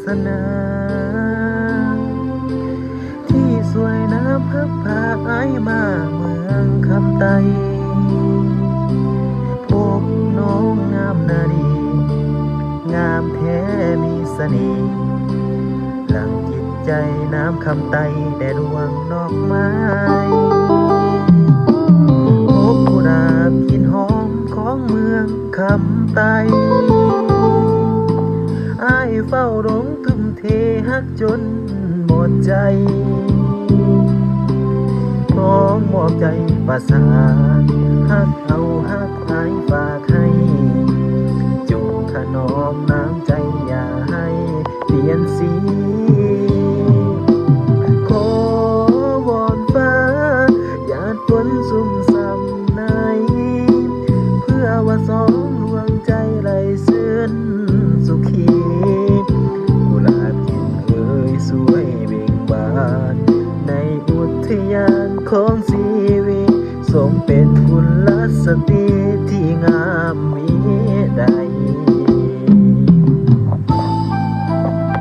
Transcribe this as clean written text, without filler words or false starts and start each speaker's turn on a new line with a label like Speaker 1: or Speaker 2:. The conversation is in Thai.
Speaker 1: สนาที่สวยน้ำพับพาไอมาเมืองคำไตพบน้องงามนาดีงามแท้มีเสน่ห์หลังจิตใจน้ำคำไตแดดวงดอกไม้พบผู้นามกลิ่นหอมของเมืองคำไตอ้ายเฝ้าดงทุ่มเทฮักจนหมดใจน้องมอบใจประสานฮักเอาฮักหายฝากให้จุงถนอมน้ำใจอย่าให้เปลี่ยนสีขอวอนฟ้าอย่าฝนซุ่มซ้ำในเพื่อว่าสองดวงใจไหลซื่นสุขีกุหลาบกินเอ่ยสวยเบ่งบานในอุทยานของชีวิตสมเป็นกุลสตรีที่งามมีได้